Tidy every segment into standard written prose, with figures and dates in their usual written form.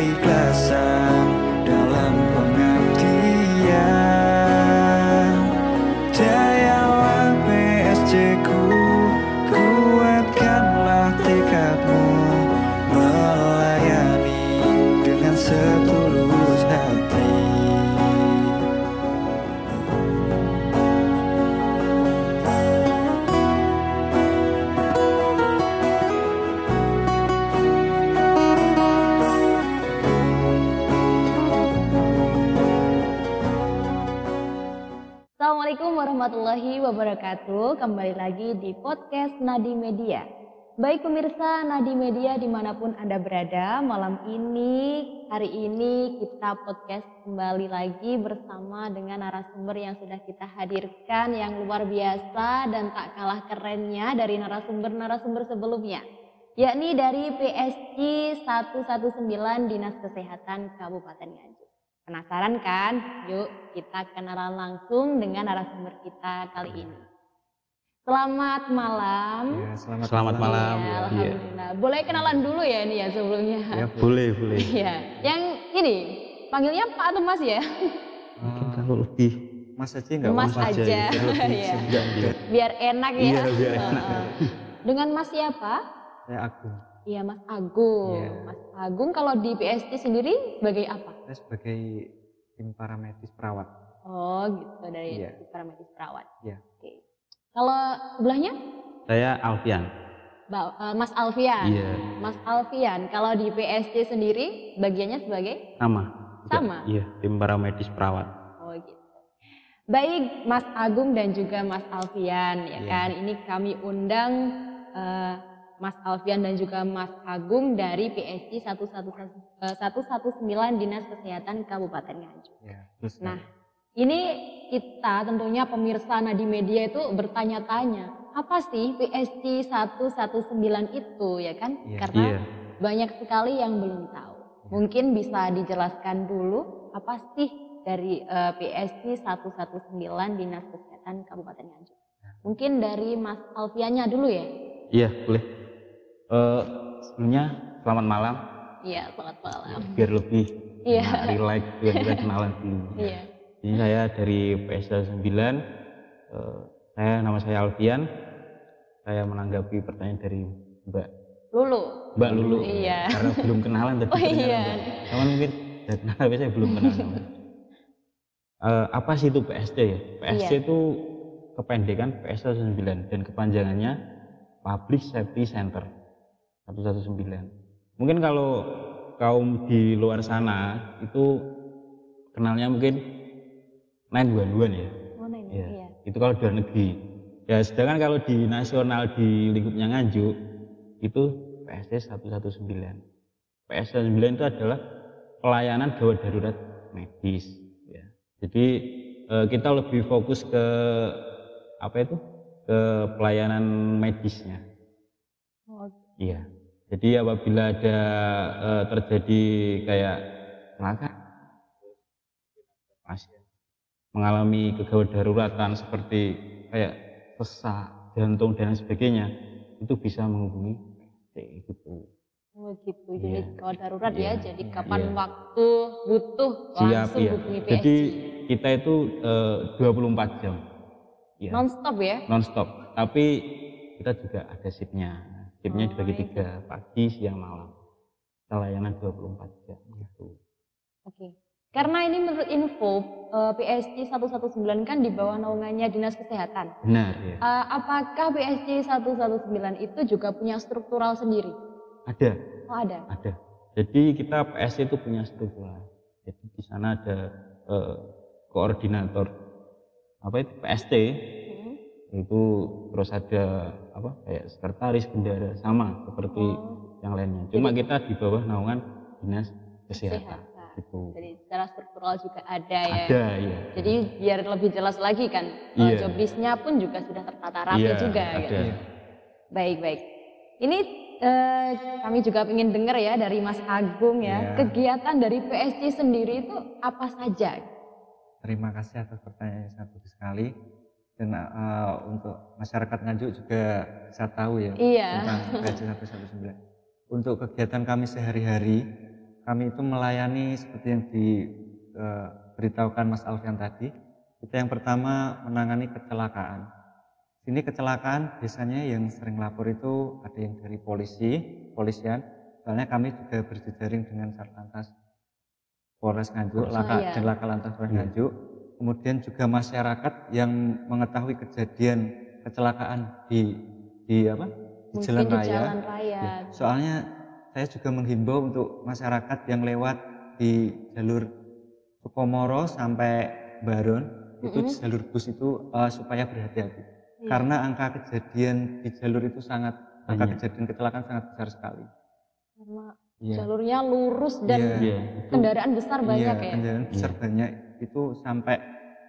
keikhlasan dalam pengabdian. Jayalah PSG ku, kuatkanlah tekadmu melayani dengan setulus hati. Assalamualaikum warahmatullahi wabarakatuh. Kembali lagi di podcast Nadi Media. Baik pemirsa Nadi Media dimanapun Anda berada, hari ini kita podcast kembali lagi bersama dengan narasumber yang sudah kita hadirkan yang luar biasa dan tak kalah kerennya dari narasumber sebelumnya, yakni dari PSG 119 Dinas Kesehatan Kabupaten Nganjuk. Penasaran kan? Yuk kita kenalan langsung dengan narasumber kita kali ini. Selamat malam. Ya, selamat malam. Ya, alhamdulillah. Boleh kenalan dulu ya ini ya sebelumnya? Ya, boleh. Iya. Yang ini panggilnya Pak atau Mas ya? Mungkin kalau lebih Mas aja enggak Mas aja. Ya. Biar enak ya. Iya, biar enak. Dengan Mas siapa? Saya Agung. Iya, Mas Agung. Ya. Mas Agung kalau di PSG sendiri sebagai apa? Saya sebagai tim paramedis perawat. Oh, gitu dari Iya. paramedis perawat. Iya. Oke. Kalau sebelahnya? Saya Alfian. Mas Alfian. Iya. Mas Alfian, kalau di PSG sendiri bagiannya sebagai? Sama. Iya, tim paramedis perawat. Oh gitu. Baik, Mas Agung dan juga Mas Alfian, ya Iya. kan? Ini kami undang Mas Alfian dan juga Mas Agung dari PSG 119 Dinas Kesehatan Kabupaten Nganjuk. Ya, terus. Nah, ini kita tentunya pemirsa Nadi Media itu bertanya-tanya, apa sih PSG 119 itu ya kan? Iya. Karena Iya. banyak sekali yang belum tahu. Mungkin bisa dijelaskan dulu apa sih dari PSG 119 Dinas Kesehatan Kabupaten Nganjuk. Mungkin dari Mas Alfiannya dulu ya? Iya, boleh. Sebelumnya selamat malam. Iya, selamat malam. Biar lebih Iya. relax, kita kenalan dulu. Iya. Jadi saya dari PSG 9. Nama saya Alfian. Saya menanggapi pertanyaan dari Mbak Lulu. Iya. Karena belum kenalan tadi. Oh iya. Teman mungkin sudah kenal, tapi saya belum kenal. Apa sih itu PSG ya? PSG Iya. itu kependekan PSG 9 dan kepanjangannya Public Safety Center 119. Mungkin kalau kaum di luar sana itu kenalnya mungkin 911 ya. Oh, nah, Ya, iya. itu kalau di luar negeri. Ya, sedangkan kalau di nasional di lingkupnya Nganjuk itu PSG 119. PSG 9 itu adalah pelayanan gawat darurat medis. Ya. Jadi kita lebih fokus ke ke pelayanan medisnya. Oh, Iya. Jadi apabila ada terjadi kayak kelangkaan pasien mengalami kegawat daruratan seperti kayak sesak jantung dan sebagainya, itu bisa menghubungi kayak gitu. oh gitu. Iya. Jadi kalau darurat Iya. ya. Jadi kapan Iya. waktu butuh Siap, langsung iya. hubungi PSG. Jadi kita itu 24 jam. Iya. Non-stop ya? Non-stop. Tapi kita juga ada shiftnya. Shiftnya dibagi iya. 3, pagi, siang, malam. Kita layanan 24 jam gitu. Oke. Karena ini menurut info PSG 119 kan di bawah naungannya Dinas Kesehatan. Benar ya. Apakah PSG 119 itu juga punya struktural sendiri? Ada. Oh ada. Ada. Jadi kita PS itu punya struktural. Jadi di sana ada koordinator PST. Itu terus ada kayak sekretaris, bendara, sama seperti yang lainnya. Cuma kita di bawah naungan Dinas Kesehatan. Gitu. Jadi secara struktural juga ada ya. Ada, iya. Jadi biar lebih jelas lagi kan, Iya. job list-nya pun juga sudah tertata rapi Iya, juga. ada. Gitu. Baik. Ini kami juga ingin dengar ya dari Mas Agung ya, Iya. kegiatan dari PSG sendiri itu apa saja? Terima kasih atas pertanyaan yang sangat bagus sekali. Dan untuk masyarakat Nganjuk juga bisa tahu ya Iya. tentang PSG 119. Untuk kegiatan kami sehari-hari, kami itu melayani seperti yang diberitahukan Mas Alfian tadi. Kita yang pertama menangani kecelakaan. Sini kecelakaan biasanya yang sering lapor itu ada yang dari polisian. Soalnya kami juga berjejaring dengan Satlantas Polres Nganjuk, dan Laka Lantas Polres Nganjuk. Kemudian juga masyarakat yang mengetahui kejadian kecelakaan di jalan raya. Ya, soalnya saya juga menghimbau untuk masyarakat yang lewat di jalur Sukomoro sampai Baron, itu jalur bus itu supaya berhati-hati. Karena angka kejadian di jalur itu angka kejadian kecelakaan sangat besar sekali. Karena jalurnya lurus dan kendaraan besar banyak ya. Kendaraan besar banyak itu sampai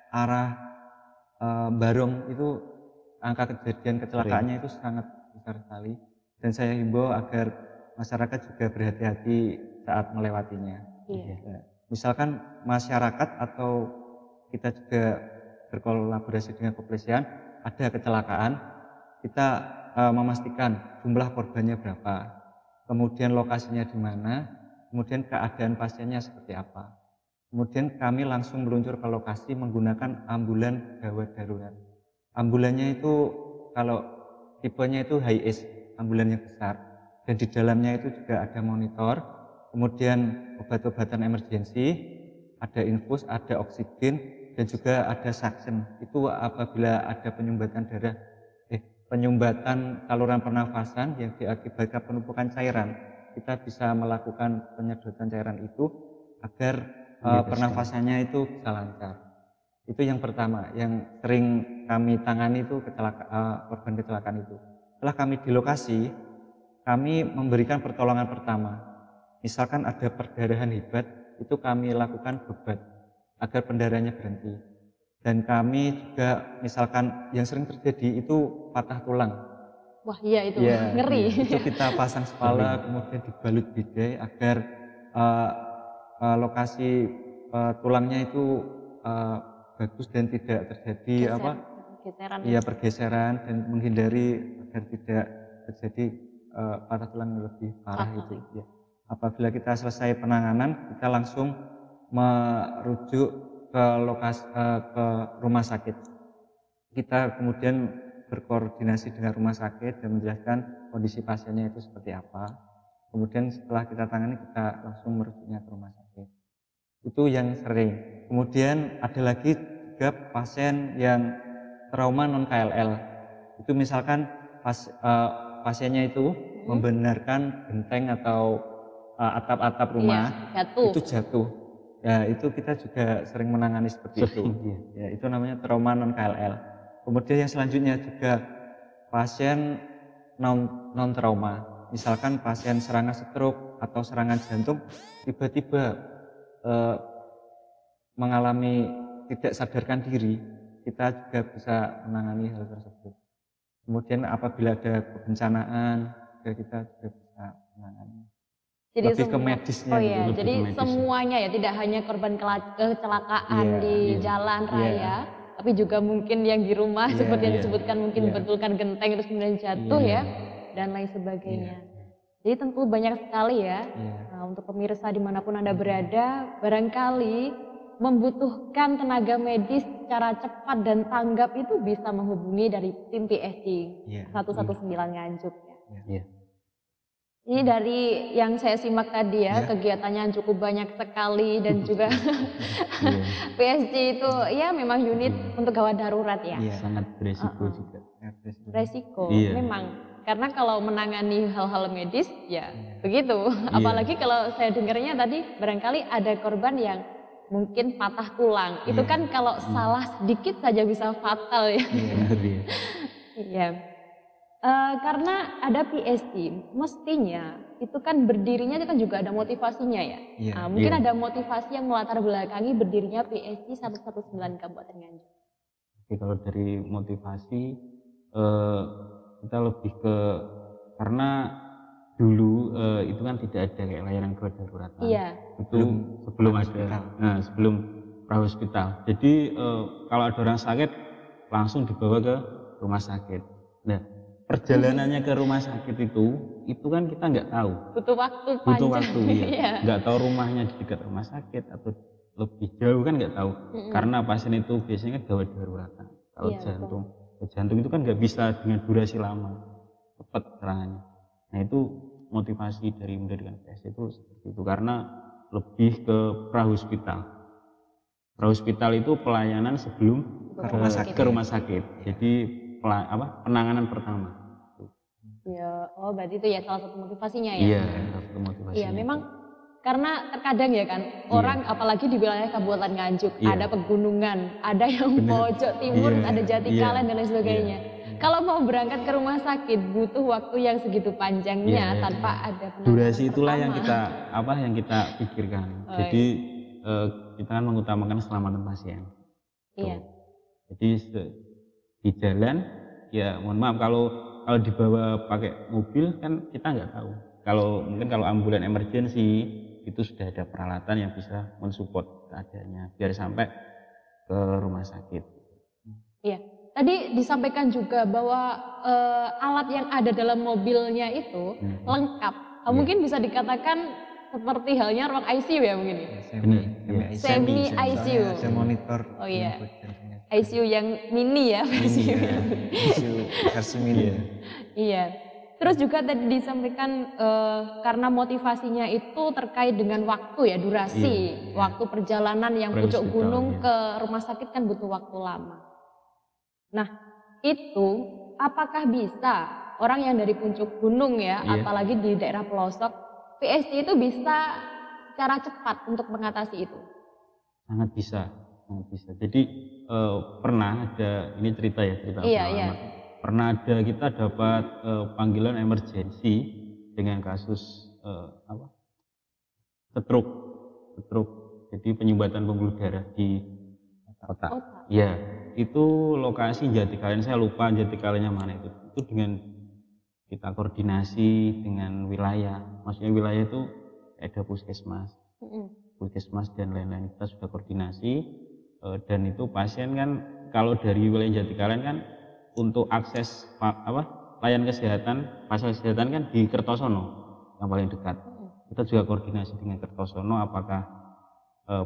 arah Barong itu angka kejadian kecelakaannya itu sangat besar sekali. Dan saya himbau agar masyarakat juga berhati-hati saat melewatinya. Misalkan masyarakat atau kita juga berkolaborasi dengan kepolisian, ada kecelakaan, kita memastikan jumlah korbannya berapa, kemudian lokasinya di mana, kemudian keadaan pasiennya seperti apa. Kemudian kami langsung meluncur ke lokasi menggunakan ambulan gawat darurat. Ambulannya itu kalau tipenya itu high-ACE, ambulan yang besar, dan di dalamnya itu juga ada monitor, kemudian obat-obatan emergensi, ada infus, ada oksigen, dan juga ada suction. Itu apabila ada penyumbatan saluran pernafasan yang diakibatkan penumpukan cairan, kita bisa melakukan penyedotan cairan itu agar pernafasannya itu bisa lancar. Itu yang pertama, yang sering kami tangani itu korban kecelakaan itu. Setelah kami di lokasi, kami memberikan pertolongan pertama. Misalkan ada perdarahan hebat, itu kami lakukan bebat agar pendarahannya berhenti. Dan kami juga misalkan yang sering terjadi itu patah tulang. Wah iya itu ngeri. Itu kita pasang spala kemudian dibalut bidai agar lokasi tulangnya itu bagus dan tidak terjadi pergeseran dan menghindari agar tidak terjadi patah tulang yang lebih parah itu. Ya. Apabila kita selesai penanganan, kita langsung merujuk ke rumah sakit. Kita kemudian berkoordinasi dengan rumah sakit dan menjelaskan kondisi pasiennya itu seperti apa. Kemudian setelah kita tangani, kita langsung merujuknya ke rumah sakit. Itu yang sering. Kemudian ada lagi juga pasien yang trauma non KLL. Itu misalkan pasiennya itu membenarkan genteng atau atap-atap rumah itu jatuh. Ya, itu kita juga sering menangani seperti itu. Ya, itu namanya trauma non KLL. Kemudian yang selanjutnya juga pasien non trauma. Misalkan pasien serangan stroke atau serangan jantung tiba-tiba mengalami tidak sadarkan diri, kita juga bisa menangani hal tersebut. Kemudian apabila ada kebencanaan, kita juga bisa menangani. Jadi lebih ke medisnya. Jadi semuanya ya, tidak hanya korban kecelakaan di jalan raya, tapi juga mungkin yang di rumah seperti yang disebutkan mungkin betulkan genteng terus kemudian jatuh dan lain sebagainya. Jadi tentu banyak sekali ya. Nah, untuk pemirsa dimanapun Anda berada, barangkali membutuhkan tenaga medis secara cepat dan tanggap itu bisa menghubungi dari tim PSD 119 Nganjuk ya. Ini dari yang saya simak tadi kegiatannya cukup banyak sekali dan juga PSG itu ya memang unit untuk gawat darurat ya. Sangat beresiko juga. Resiko memang, karena kalau menangani hal-hal medis ya begitu. Apalagi kalau saya dengarnya tadi barangkali ada korban yang mungkin patah tulang. Itu kan kalau salah sedikit saja bisa fatal ya. Iya. Karena ada PSD, mestinya itu kan berdirinya itu kan juga ada motivasinya ya. Mungkin ada motivasi yang melatar belakangi berdirinya PSD 119 Kabupaten Nganjuk. Oke, kalau dari motivasi kita lebih ke karena dulu itu kan tidak ada kayak layanan gawat darurat. Itu sebelum ada, sebelum prahospital. Jadi kalau ada orang sakit langsung dibawa ke rumah sakit. Nah, perjalanannya ke rumah sakit itu kan kita nggak tahu. Butuh waktu panjang. Butuh waktu ya. Iya. Nggak tahu rumahnya di dekat rumah sakit atau lebih jauh kan nggak tahu. Karena pasien itu biasanya gawat daruratan. Kalau jantung itu kan nggak bisa dengan durasi lama, cepat serangannya. Nah itu motivasi dari mendirikan PSC itu seperti itu, karena lebih ke prahospital. Prahospital itu pelayanan sebelum ke rumah sakit. Jadi penanganan pertama. Ya, berarti itu ya salah satu motivasinya ya. Iya, salah satu motivasinya. Iya, memang karena terkadang ya kan orang apalagi di wilayah Kabupaten Nganjuk ada pegunungan, ada yang pojok timur, ada Jatikalen dan lain sebagainya. Kalau mau berangkat ke rumah sakit butuh waktu yang segitu panjangnya tanpa ada penanganan durasi itulah pertama. yang kita pikirkan. Jadi kita kan mengutamakan keselamatan pasien. Iya. Jadi di jalan ya mohon maaf kalau dibawa pakai mobil kan kita nggak tahu. Mungkin kalau ambulan emergency itu sudah ada peralatan yang bisa mensupport keadaannya biar sampai ke rumah sakit. Iya. Tadi disampaikan juga bahwa alat yang ada dalam mobilnya itu lengkap. Mungkin bisa dikatakan seperti halnya ruang ICU ya mungkin. Semi ICU. Ada monitor. Oh iya. ICU yang mini ya. ICU versi mini. Iya. Terus juga tadi disampaikan karena motivasinya itu terkait dengan waktu ya, durasi, waktu perjalanan yang pucuk gunung ke rumah sakit kan butuh waktu lama. Nah, itu apakah bisa orang yang dari puncak gunung ya, apalagi di daerah pelosok, PSC itu bisa secara cepat untuk mengatasi itu? Sangat bisa. Jadi pernah ada, ini cerita pengalaman. Pernah ada kita dapat panggilan emergensi dengan kasus stroke. Jadi penyumbatan pembuluh darah di otak. Ya, itu lokasi Jatikalen, saya lupa Jatikalennya mana itu. Itu dengan kita koordinasi dengan wilayah. Maksudnya wilayah itu ada puskesmas dan lain-lain. Kita sudah koordinasi dan itu pasien kan kalau dari wilayah Jatikalen kan untuk akses layanan kesehatan, fasilitas kesehatan kan di Kertosono yang paling dekat. Kita juga koordinasi dengan Kertosono apakah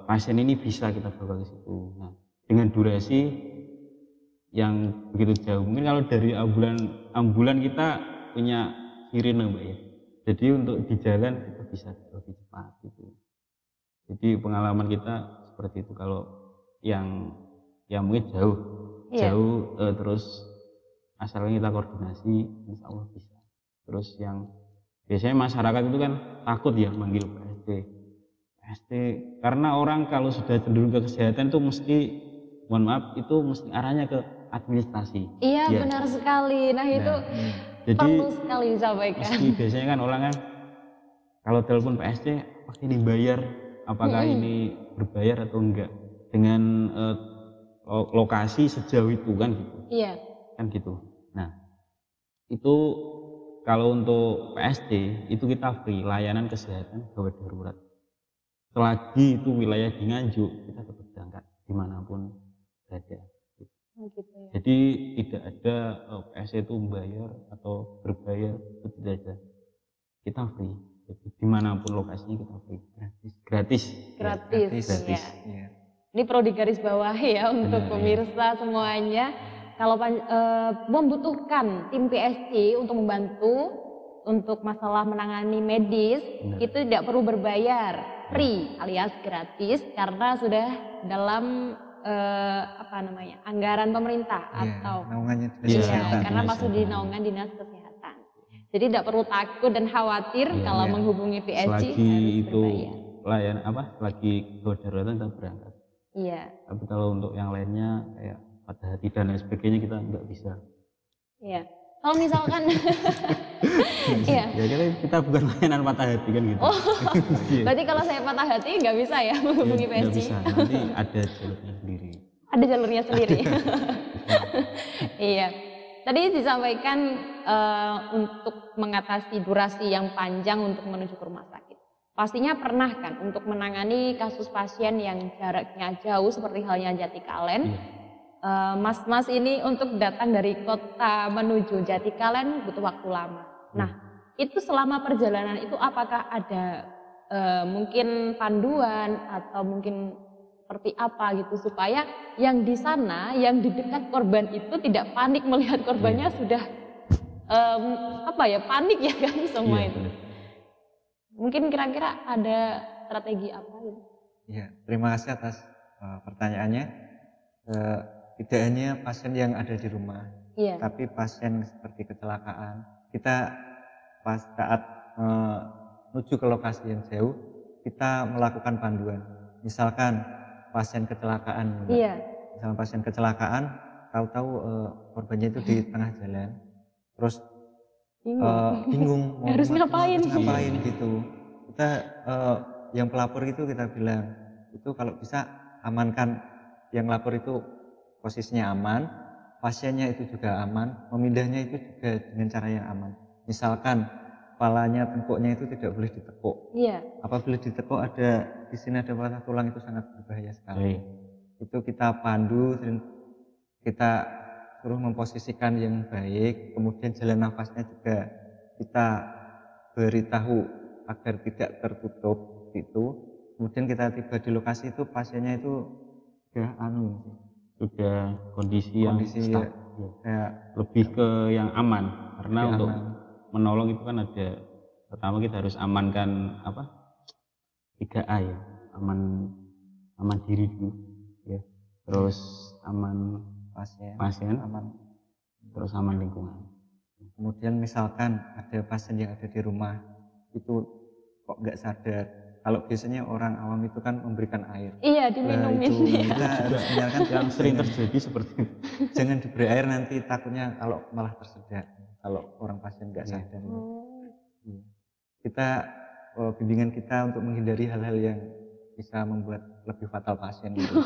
pasien ini bisa kita bawa ke situ. Nah, dengan durasi yang begitu jauh. Mungkin kalau dari ambulan kita punya sirine Mbak ya. Jadi untuk di jalan kita bisa lebih cepat gitu. Jadi pengalaman kita seperti itu. Kalau yang mungkin jauh terus asalnya kita koordinasi, insya Allah bisa. Terus yang biasanya masyarakat itu kan takut ya manggil PSC karena orang kalau sudah cenderung ke kesehatan itu mesti, mohon maaf, itu mesti arahnya ke administrasi. Iya benar sekali. Nah itu perlu sekali disampaikan. Meski biasanya kan orang kan kalau telepon PSC pasti dibayar, apakah ini berbayar atau enggak dengan lokasi sejauh itu kan gitu. Iya. Kan gitu. Nah, itu kalau untuk PSC itu kita free layanan kesehatan gawat darurat. Selagi itu wilayah di Nganjuk, kita tetap berangkat dimanapun berada. Gitu ya. Jadi tidak ada PSC itu membayar atau berbayar, itu tidak ada. Kita free. Jadi dimanapun lokasinya kita free, gratis. Ya. Ini perlu digarisbawahi ya untuk pemirsa semuanya. Kalau membutuhkan tim PSC untuk membantu untuk masalah menangani medis, itu tidak perlu berbayar, free alias gratis karena sudah dalam anggaran pemerintah atau karena masuk di naungan dinas kesehatan. Jadi tidak perlu takut dan khawatir kalau menghubungi PSC harus itu berbayar. Selagi daruratan kita berangkat. Iya. Tapi kalau untuk yang lainnya kayak patah hati dan lain sebagainya kita nggak bisa. Iya. Kalau misalkan, ya kita bukan layanan patah hati kan gitu. Berarti kalau saya patah hati nggak bisa ya menghubungi PSC? Nggak bisa. Nanti ada jalurnya sendiri. Ada jalurnya sendiri. Iya. Tadi disampaikan untuk mengatasi durasi yang panjang untuk menuju ke rumah sakit. Pastinya pernah kan untuk menangani kasus pasien yang jaraknya jauh seperti halnya Jatikalen. Mas-mas ini untuk datang dari kota menuju Jatikaleng butuh waktu lama. Nah, itu selama perjalanan itu apakah ada mungkin panduan atau mungkin seperti apa gitu supaya yang di sana, yang di dekat korban itu tidak panik melihat korbannya sudah panik ya kan semua itu. Mungkin kira-kira ada strategi apa gitu? Ya, terima kasih atas pertanyaannya. Tidak hanya pasien yang ada di rumah, tapi pasien seperti kecelakaan. Kita pas saat menuju ke lokasi yang jauh, kita melakukan panduan. Misalkan pasien kecelakaan, misalkan pasien kecelakaan, tahu-tahu korbannya itu di tengah jalan, terus bingung mau harus ngapain gitu. Kita yang pelapor itu kita bilang, itu kalau bisa amankan yang lapor itu posisinya aman, pasiennya itu juga aman, memindahnya itu juga dengan cara yang aman. Misalkan kepalanya, tengkuknya itu tidak boleh ditekuk. Apabila ditekuk di sini ada patah tulang, itu sangat berbahaya sekali. Itu kita pandu dan kita suruh memposisikan yang baik, kemudian jalan nafasnya juga kita beritahu agar tidak tertutup itu. Kemudian kita tiba di lokasi itu, pasiennya itu sudah kondisi yang lebih ke yang aman, karena untuk menolong itu kan ada, pertama kita harus amankan 3A ya, aman diri dulu ya, terus aman pasien, terus aman lingkungan. Kemudian misalkan ada pasien yang ada di rumah itu kok nggak sadar, kalau biasanya orang awam itu kan memberikan air. Diminumin. Kita harus menyalakan yang sering terjadi seperti itu. Jangan diberi air, nanti takutnya kalau malah tersedak kalau orang pasien nggak sadar. Kita bimbingan kita untuk menghindari hal-hal yang bisa membuat lebih fatal pasien gitu.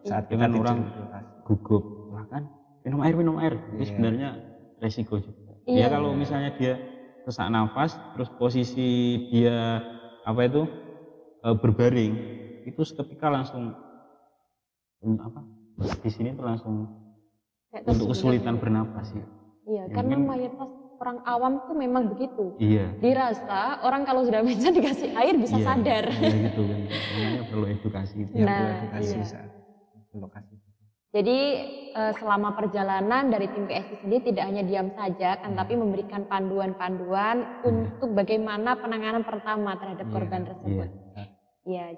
Saat kita orang gugup, kan minum air, itu sebenarnya resiko juga. Ya kalau misalnya dia sesak nafas, terus posisi dia berbaring, itu seketika langsung di sini tuh langsung untuk kesulitan bernapas ya. Karena mayoritas orang awam tuh memang begitu. Iya. Dirasa orang kalau sudah bisa dikasih air bisa sadar. Iya gitu kan. Makanya perlu edukasi. Saat lokasi. Jadi selama perjalanan dari tim PSI sendiri tidak hanya diam saja kan, tapi memberikan panduan-panduan untuk bagaimana penanganan pertama terhadap korban tersebut.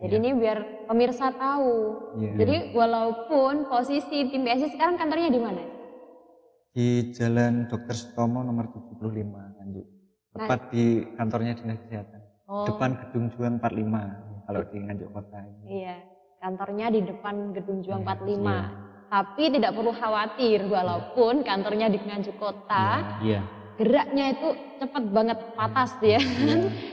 Jadi ini biar pemirsa tahu. Jadi walaupun posisi tim PSI sekarang kantornya di mana? Di Jalan Dr. Sutomo nomor 75 Nganjuk. Tepat di kantornya Dinas Kesehatan. Depan Gedung Juang 45 kalau di Nganjuk Kota. Kantornya di depan Gedung Juang 45. Tapi tidak perlu khawatir, walaupun kantornya di Nganjuk Kota, geraknya itu cepat banget, patas ya.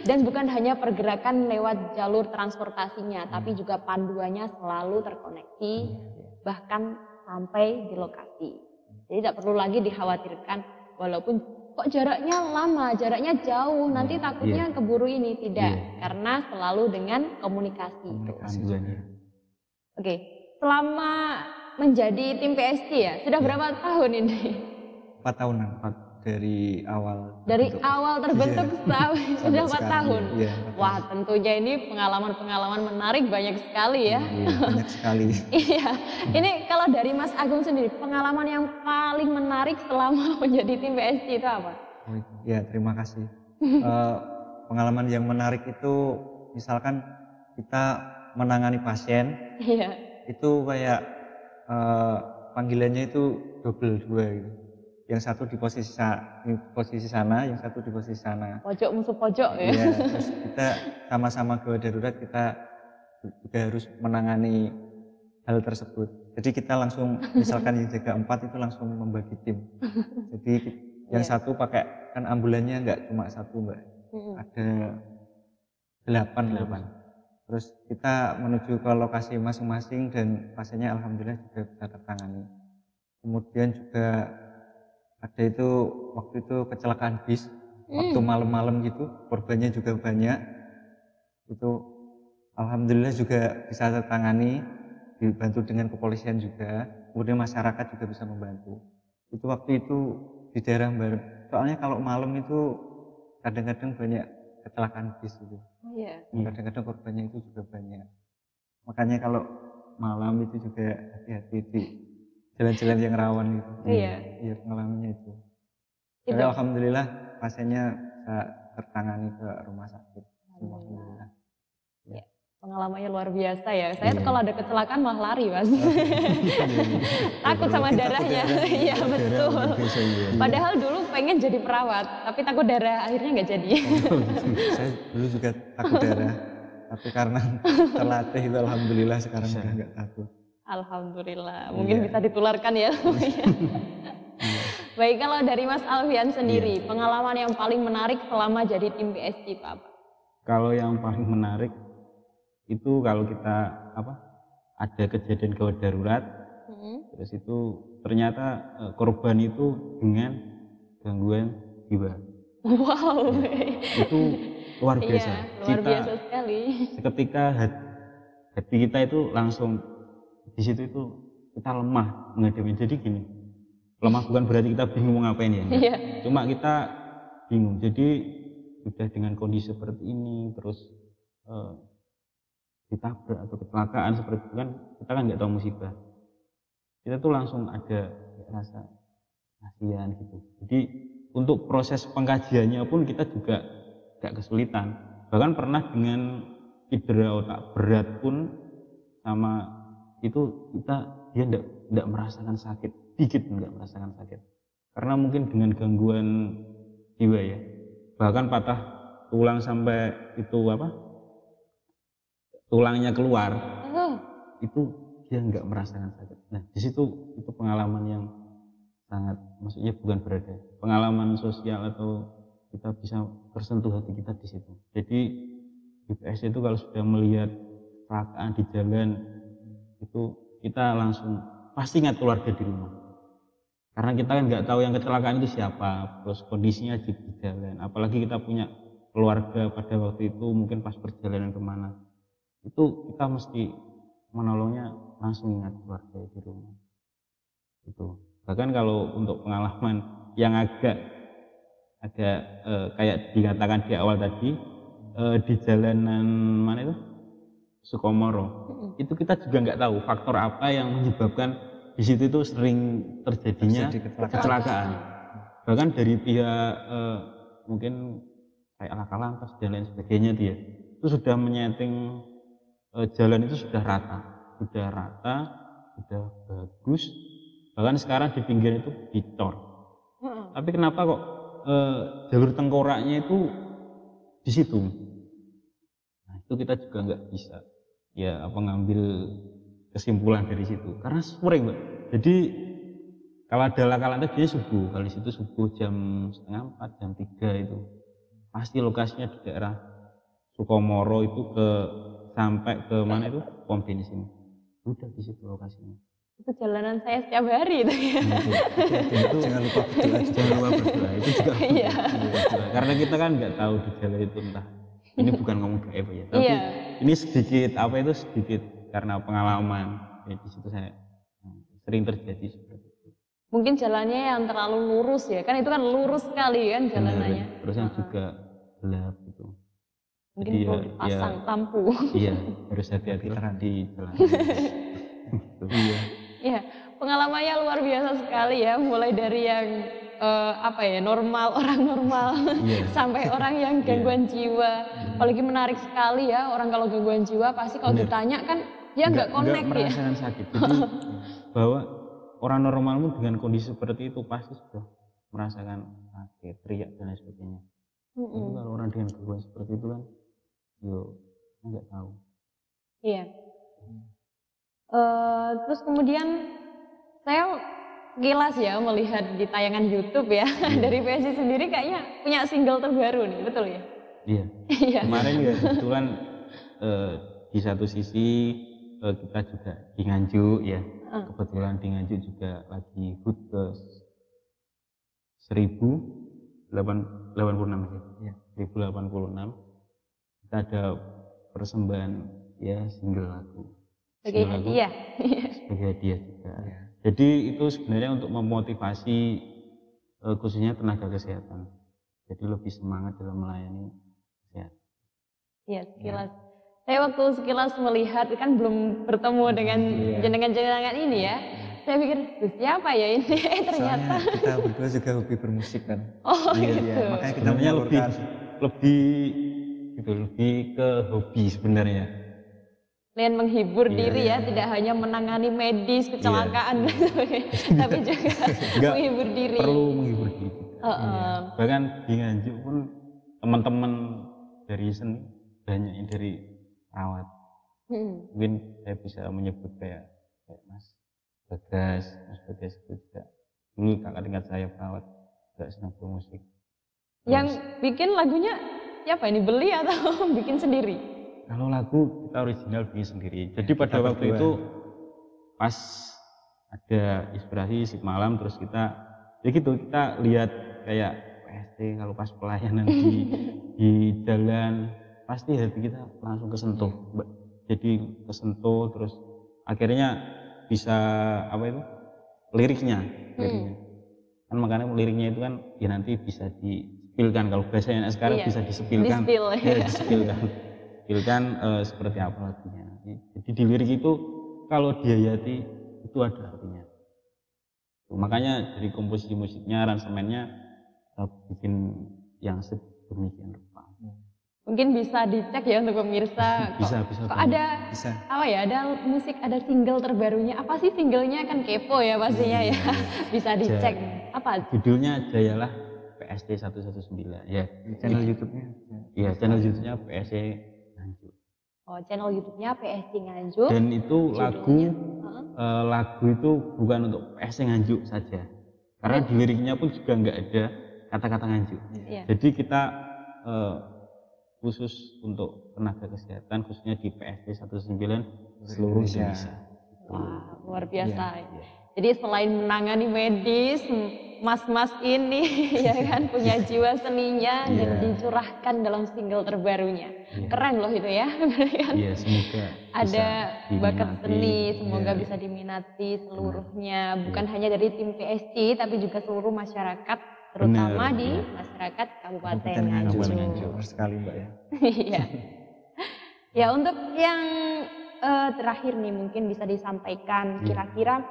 Dan bukan hanya pergerakan lewat jalur transportasinya, tapi juga panduannya selalu terkoneksi, bahkan sampai di lokasi. Jadi tidak perlu lagi dikhawatirkan, walaupun kok jaraknya lama, jaraknya jauh, nanti takutnya keburu ini. Tidak, karena selalu dengan komunikasi. Oke, selama menjadi tim PSG ya, sudah berapa tahun ini? 4 tahunan, dari awal. Dari awal terbentuk sudah 4 tahun. Wah, tahun. tentunya ini pengalaman-pengalaman menarik banyak sekali ya. Banyak sekali. Ini kalau dari Mas Agung sendiri, pengalaman yang paling menarik selama menjadi tim PSG itu apa? Terima kasih. Pengalaman yang menarik itu, misalkan kita menangani pasien, itu kayak panggilannya itu double 2 gitu. Yang satu di posisi sana, yang satu di posisi sana. Pojok musuh pojok ya. Terus kita sama-sama gawat darurat, kita juga harus menangani hal tersebut. Jadi kita langsung, misalkan yang jaga 4 itu langsung membagi tim. Jadi yang satu pakai, kan ambulannya nggak cuma 1 Mbak, ada 8. Terus kita menuju ke lokasi masing-masing dan pasiennya alhamdulillah juga bisa tertangani. Kemudian juga ada itu waktu itu kecelakaan bis, waktu malam-malam gitu, korbannya juga banyak. Itu alhamdulillah juga bisa tertangani, dibantu dengan kepolisian juga. kemudian masyarakat juga bisa membantu. Itu waktu itu di daerah Baru. Soalnya kalau malam itu kadang-kadang banyak kecelakaan bis gitu. Iya. Kadang-kadang korbannya itu juga banyak. Makanya kalau malam itu juga hati-hati di jalan-jalan yang rawan gitu. Iya. Iya, pengalamannya itu. Itu. Tapi alhamdulillah pasiennya bisa tertangani ke rumah sakit. Alhamdulillah. Ya. Pengalamannya luar biasa ya. Saya tuh kalau ada kecelakaan malah lari, Mas. Takut sama darahnya. Iya, betul. Padahal dulu pengen jadi perawat, tapi takut darah, akhirnya nggak jadi. Saya dulu juga takut darah, tapi karena terlatih itu alhamdulillah sekarang udah nggak takut. Alhamdulillah, mungkin bisa ditularkan ya. Baik, kalau dari Mas Alfian sendiri, pengalaman yang paling menarik selama jadi tim PSG Pak? Kalau yang paling menarik itu kalau kita ada kejadian gawat darurat, terus itu ternyata korban itu dengan gangguan jiwa. Wow, itu luar biasa. Iya, luar biasa sekali. Ketika hati kita itu langsung di situ itu kita lemah menghadapi. Jadi gini, lemah bukan berarti kita bingung mau ngapain ya. Iya. Cuma kita bingung. Jadi sudah dengan kondisi seperti ini terus ditabrak atau kecelakaan seperti itu kan, kita kan nggak tahu musibah. Kita tuh langsung ada rasa kasihan gitu. Jadi untuk proses pengkajiannya pun kita juga gak kesulitan. Bahkan pernah dengan cedera otak berat pun sama itu dia nggak merasakan sakit, dikit nggak merasakan sakit. Karena mungkin dengan gangguan jiwa ya, bahkan patah tulang sampai itu tulangnya keluar, itu dia nggak merasakan sakit. Nah di situ itu pengalaman yang sangat, maksudnya bukan berada, pengalaman sosial atau kita bisa tersentuh hati kita di situ. Jadi di PS itu kalau sudah melihat kecelakaan di jalan itu kita langsung pasti ingat keluarga di rumah. Karena kita kan nggak tahu yang kecelakaan itu siapa, terus kondisinya di jalan. Apalagi kita punya keluarga pada waktu itu mungkin pas perjalanan kemana, itu kita mesti menolongnya langsung ingat keluarga di rumah. Itu. Bahkan kalau untuk pengalaman yang agak kayak dikatakan di awal tadi, di jalanan mana itu Sukomoro, itu kita juga nggak tahu faktor apa yang menyebabkan di situ itu sering terjadinya kecelakaan. Bahkan dari pihak mungkin kayak Laka-Lantas dan lain sebagainya dia itu sudah menyeting jalan itu sudah rata, sudah bagus. Bahkan sekarang di pinggir itu dicor. Tapi kenapa kok jalur tengkoraknya itu di situ? Nah, itu kita juga nggak bisa ngambil kesimpulan dari situ. Karena sering, Mbak. Jadi kalau ada Laka-Lantas dia subuh, kalau di situ subuh jam 3:30, jam 3 itu pasti lokasinya di daerah Sukomoro itu sampai ke mana itu pom bensin. Udah di situ lokasinya. Itu jalanan saya setiap hari itu ya. Itu jangan lupa berdoa. Itu juga Iya. Karena kita kan nggak tahu di jalan itu entah. Ini bukan ngomong gaib ya, tapi ini sedikit karena pengalaman. Ya, di situ saya sering terjadi seperti itu. Mungkin jalannya yang terlalu lurus ya, kan itu kan lurus sekali kan jalanannya. Terusnya juga gelap gitu. Mungkin perlu dipasang lampu. Iya, harus hati-hati di jalan. Iya, pengalamannya luar biasa sekali ya, mulai dari yang orang normal sampai orang yang gangguan jiwa. Apalagi menarik sekali ya, orang kalau gangguan jiwa pasti kalau ditanya kan dia nggak connect ya. Merasakan sakit. Jadi bahwa orang normal pun dengan kondisi seperti itu pasti sudah merasakan sakit, teriak dan lain sebagainya. Tapi kalau orang dengan gangguan seperti itu kan, nggak tahu. Iya. Terus kemudian saya sekilas ya melihat di tayangan YouTube ya dari PSG sendiri kayaknya punya single terbaru nih, betul ya? Iya. Kemarin ya kebetulan di satu sisi kita juga di Nganjuk ya. Kebetulan di Nganjuk juga lagi HUT ke 1086 ya. 1086. Kita ada persembahan ya single lagu. Sebagai hadiah. Sebagai hadiah juga. Jadi itu sebenarnya untuk memotivasi khususnya tenaga kesehatan. Jadi lebih semangat dalam melayani kesehatan. Iya, sekilas. Saya waktu sekilas melihat kan belum bertemu dengan jenengan-jenengan ini ya. Saya pikir, siapa ya ini? Ternyata. Soalnya kita berdua juga hobi bermusik kan. Oh gitu. Makanya kita Sebenarnya menyalurkan lebih ke hobi sebenarnya. Kalian menghibur diri ya, tidak hanya menangani medis kecelakaan, tapi juga menghibur diri. Perlu menghibur diri. Bahkan di Nganjuk pun teman-teman dari seni banyak yang dari perawat. Mungkin saya bisa menyebut kayak Mas Bagas itu juga dulu kakak tingkat saya perawat, juga senang bermusik. Yang bikin lagunya siapa ini, beli atau bikin sendiri? Kalau lagu kita original bikin sendiri. Jadi pada waktu itu pas ada inspirasi shift malam, terus kita lihat kayak PST kalau pas pelayanan di jalan pasti hati kita langsung kesentuh. Jadi kesentuh, terus akhirnya bisa liriknya. Kan makanya liriknya itu kan ya nanti bisa disepilkan, kalau bahasanya sekarang bisa disepilkan. Disepilkan seperti apa lagunya. Jadi di lirik itu kalau dihayati itu ada artinya. Makanya dari komposisi musiknya, aransemennya bikin yang sedemikian rupa. Mungkin bisa dicek ya untuk pemirsa. Bisa. Kok ada ada musik, ada single terbarunya. Apa sih singlenya, kan kepo ya pastinya ya. Bisa dicek. Apa? Judulnya Jayalah PST 119 ya. Channel YouTube-nya. Iya, channel YouTube-nya PST Nganjuk. Oh, channel YouTube-nya PST Nganjuk. Dan itu lagu itu bukan untuk PST Nganjuk saja. Karena di liriknya pun juga nggak ada kata-kata Nganjuk. Jadi kita khusus untuk tenaga kesehatan, khususnya di PST 19 seluruh Indonesia. Wah, luar biasa. Jadi selain menangani medis, mas-mas ini ya kan punya jiwa seninya dan dicurahkan dalam single terbarunya. Keren loh itu ya. Iya, semoga ada bakat seni, semoga bisa diminati seluruhnya, bukan hanya dari tim PST tapi juga seluruh masyarakat, terutama di masyarakat Kabupaten Nganjuk. Sekali Mbak ya. Iya. Ya, untuk yang terakhir nih mungkin bisa disampaikan kira-kira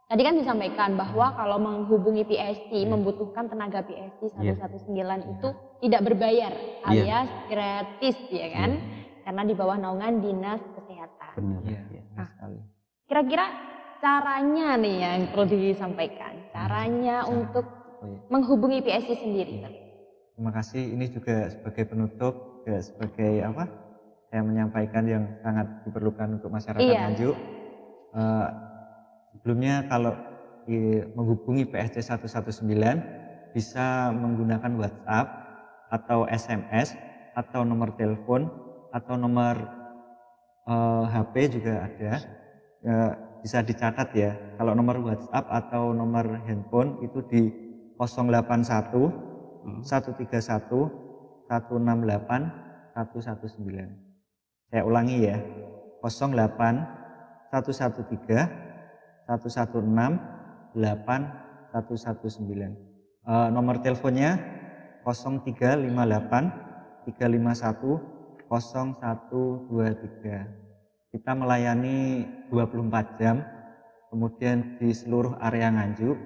tadi kan disampaikan bahwa kalau menghubungi PST membutuhkan tenaga PST 119 itu tidak berbayar alias gratis ya kan? Karena di bawah naungan Dinas Kesehatan. Benar sekali. Kira-kira caranya nih yang perlu disampaikan, caranya untuk menghubungi PST sendiri. Terima kasih. Ini juga sebagai penutup, juga sebagai saya menyampaikan yang sangat diperlukan untuk masyarakat Nganjuk. Sebelumnya kalau menghubungi PST 119 bisa menggunakan WhatsApp atau SMS atau nomor telepon atau nomor HP juga ada. Bisa dicatat ya. Kalau nomor WhatsApp atau nomor handphone itu di 081 131 168 119. Saya ulangi ya. 08 113 116 8119. Nomor teleponnya 0358 351 0123. Kita melayani 24 jam. Kemudian di seluruh area Nganjuk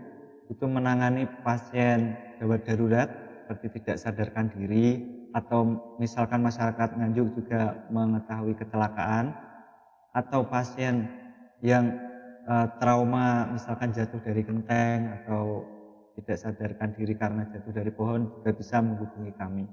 itu menangani pasien gawat darurat seperti tidak sadarkan diri, atau misalkan masyarakat Nganjuk juga mengetahui kecelakaan, atau pasien yang trauma misalkan jatuh dari genteng atau tidak sadarkan diri karena jatuh dari pohon juga bisa menghubungi kami.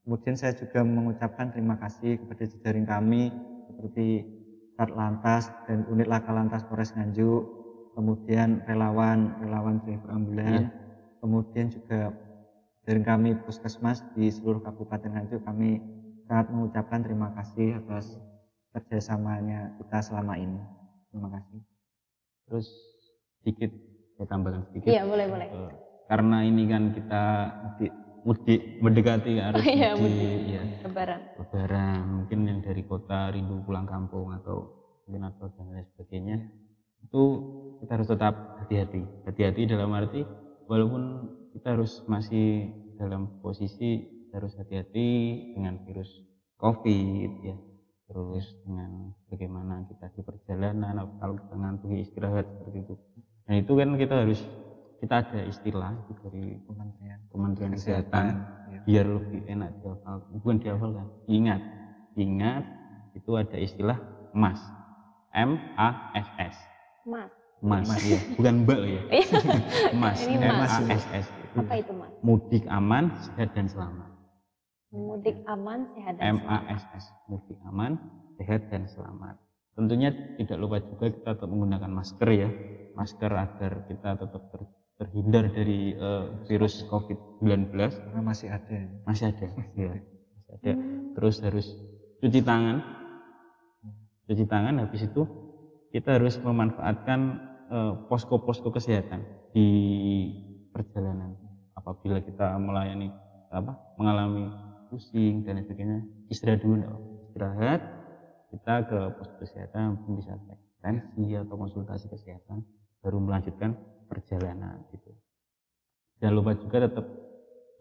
Kemudian saya juga mengucapkan terima kasih kepada jajaring kami seperti Satlantas dan unit Laka Lantas Polres Nganjuk, kemudian relawan driver ambulan, kemudian juga dari kami puskesmas di seluruh Kabupaten Nganjuk. Kami sangat mengucapkan terima kasih atas kerjasamanya kita selama ini. Terima kasih. Terus sedikit saya tambahkan sedikit. Iya, boleh. Karena ini kan kita mudik mendekati harus mudik, Lebaran. Mungkin yang dari kota rindu pulang kampung atau mungkin atau dan lain sebagainya. Itu kita harus tetap hati-hati dalam arti walaupun kita harus masih dalam posisi harus hati-hati dengan virus COVID ya, terus dengan bagaimana kita di perjalanan kalau kita ngantuk istirahat seperti itu. Dan itu kan kita ada istilah dari Kementerian Kesehatan ya. Biar lebih enak dihafal, bukan dihafal kan, ingat itu ada istilah MAS, MASS. Mas, ya, bukan Mbak ya. Mas, Ini Mas. MASS. Apa itu Mas? Mudik aman, sehat dan selamat. Mudik aman, sehat dan selamat. MASS, mudik aman, sehat dan selamat. Tentunya tidak lupa juga kita tetap menggunakan masker ya, masker agar kita tetap terhindar dari virus COVID-19. Karena masih ada. Ya. Terus harus cuci tangan. Habis itu kita harus memanfaatkan posko-posko kesehatan di perjalanan. Apabila kita mengalami pusing dan sebagainya, istirahat dulu, istirahat. Kita ke pos kesehatan, mungkin bisa cek tensi atau konsultasi kesehatan, baru melanjutkan perjalanan gitu. Jangan lupa juga tetap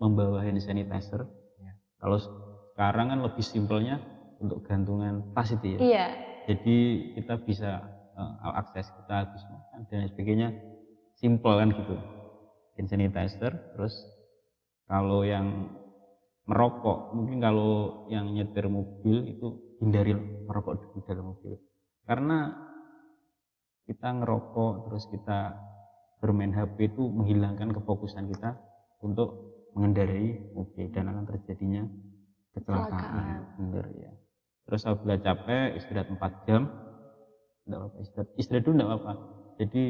membawa hand sanitizer. Ya. Kalau sekarang kan lebih simpelnya untuk gantungan tas itu ya. Iya. Jadi kita bisa akses kita habis makan dan sebagainya, simpel kan gitu. Hand sanitizer, terus kalau yang merokok, mungkin kalau yang nyetir mobil itu hindari merokok di dalam mobil. Karena kita ngerokok terus kita bermain HP itu menghilangkan kefokusan kita untuk mengendarai mobil dan akan terjadinya kecelakaan. Benar ya. Terus apabila capek istirahat 4 jam, enggak apa-apa, istirahat dulu enggak apa-apa. Jadi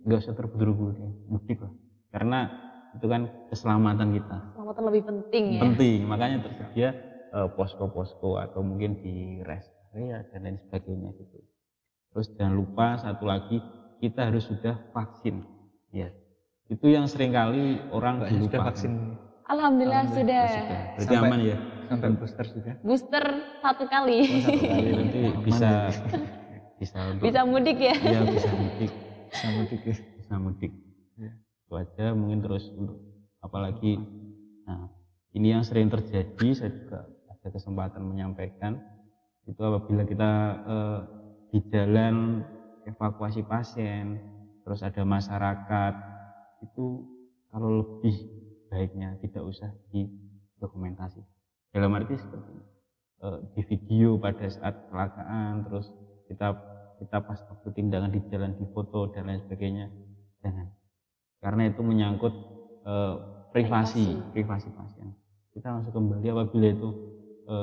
enggak usah terburu-buru mudik lah. Karena itu kan keselamatan kita. Keselamatan lebih penting ya. Penting, makanya tersedia posko-posko atau mungkin di rest area dan lain sebagainya gitu. Terus jangan lupa satu lagi, kita harus sudah vaksin. Ya. Itu yang seringkali orang lupa. Sudah vaksin. Alhamdulillah sudah. Berarti aman ya. Sampai booster juga. Booster 1 kali. Nanti bisa mudik ya. Iya, bisa mudik. Bisa mudik. Ya. Itu aja mungkin terus untuk apalagi ini yang sering terjadi, saya juga ada kesempatan menyampaikan itu apabila kita di jalan evakuasi pasien terus ada masyarakat itu kalau lebih baiknya tidak usah didokumentasi dalam arti seperti di video pada saat kecelakaan terus kita pas waktu tindakan di jalan di foto dan lain sebagainya jangan, karena itu menyangkut privasi pasien. Kita langsung kembali apabila itu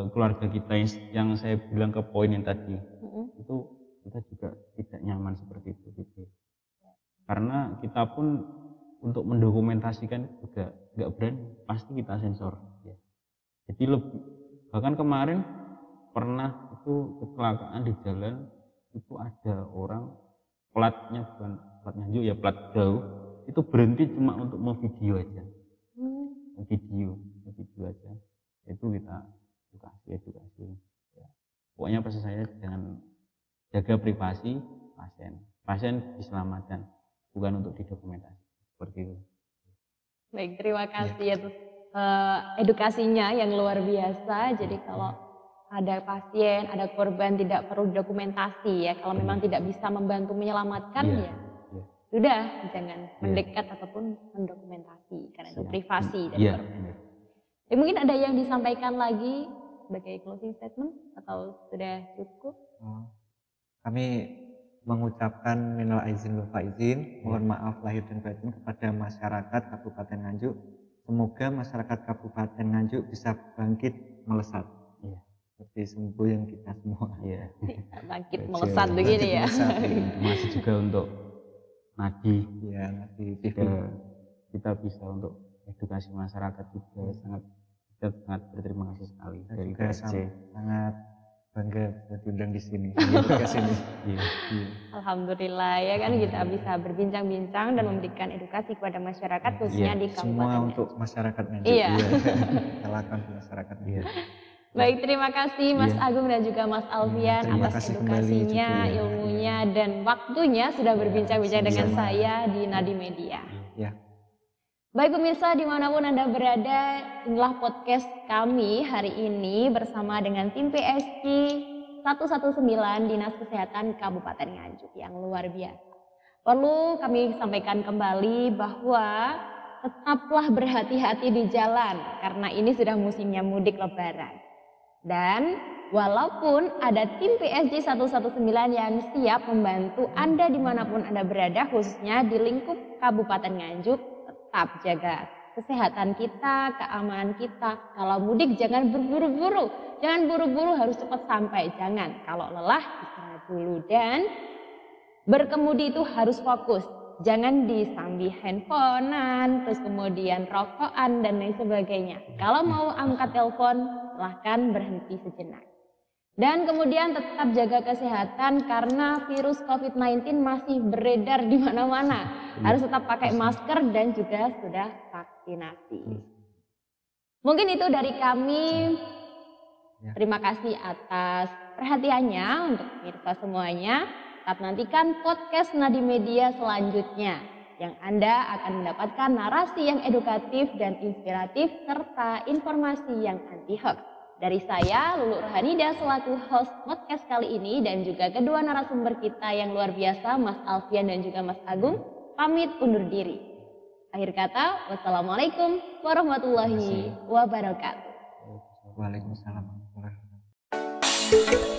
keluarga kita yang saya bilang ke poin yang tadi itu kita juga tidak nyaman seperti itu gitu. Karena kita pun untuk mendokumentasikan juga nggak berani, pasti kita sensor ya. Jadi bahkan kemarin pernah itu kecelakaan di jalan itu ada orang platnya bukan plat nganjuk ya, plat jauh itu berhenti cuma untuk memvideo aja. Video aja. Itu kita edukasi ya. Pokoknya pesan saya jangan jaga privasi pasien diselamatkan bukan untuk didokumentasi seperti itu. Baik, terima kasih atas edukasinya yang luar biasa. Jadi kalau ada pasien, ada korban tidak perlu dokumentasi ya. Kalau memang tidak bisa membantu menyelamatkan ya sudah jangan mendekat ataupun mendokumentasi karena itu privasi dari korban. Ya, mungkin ada yang disampaikan lagi sebagai closing statement atau sudah cukup? Kami mengucapkan minal aizin wal faizin, mohon maaf lahir dan batin kepada masyarakat Kabupaten Nganjuk. Semoga masyarakat Kabupaten Nganjuk bisa bangkit melesat. Seperti sembuh yang kita semua. Bangkit melesat begini ya. Masih juga untuk Nadi TV. Kita bisa untuk edukasi masyarakat juga sangat berterima kasih sekali dari PSC. Sangat bangga bisa diundang di sini. Alhamdulillah ya kan kita bisa berbincang-bincang dan memberikan edukasi kepada masyarakat khususnya di Kabupaten. Semua untuk masyarakat Nganjuk. Kita lakukan untuk masyarakat. Baik, terima kasih Mas Agung dan juga Mas Alfian terima atas kasih kembali edukasinya, juga. ilmunya, dan waktunya sudah berbincang-bincang dengan sama-sama. saya di Nadi Media. Ya, Baik pemirsa, dimanapun Anda berada, inilah podcast kami hari ini bersama dengan tim PSG 119 Dinas Kesehatan Kabupaten Nganjuk yang luar biasa. Perlu kami sampaikan kembali bahwa tetaplah berhati-hati di jalan karena ini sudah musimnya mudik lebaran. Dan walaupun ada tim PSG 119 yang siap membantu Anda dimanapun Anda berada, khususnya di lingkup Kabupaten Nganjuk, tetap jaga kesehatan kita, keamanan kita. Kalau mudik jangan berburu-buru, jangan buru-buru harus cepat sampai, jangan. Kalau lelah istirahat dulu dan berkemudi itu harus fokus. Jangan disambi handphonean, terus kemudian rokokan dan lain sebagainya. Kalau mau angkat telepon, silahkan berhenti sejenak. Dan kemudian tetap jaga kesehatan karena virus COVID-19 masih beredar di mana-mana. Harus tetap pakai masker dan juga sudah vaksinasi. Mungkin itu dari kami. Terima kasih atas perhatiannya untuk pemirsa semuanya. Tetap nantikan podcast Nadi Media selanjutnya yang Anda akan mendapatkan narasi yang edukatif dan inspiratif serta informasi yang anti hoax. Dari saya, Lulu Rohanida selaku host podcast kali ini dan juga kedua narasumber kita yang luar biasa, Mas Alfian dan juga Mas Agung, pamit undur diri. Akhir kata, wassalamualaikum warahmatullahi wabarakatuh. Waalaikumsalam warahmatullahi wabarakatuh.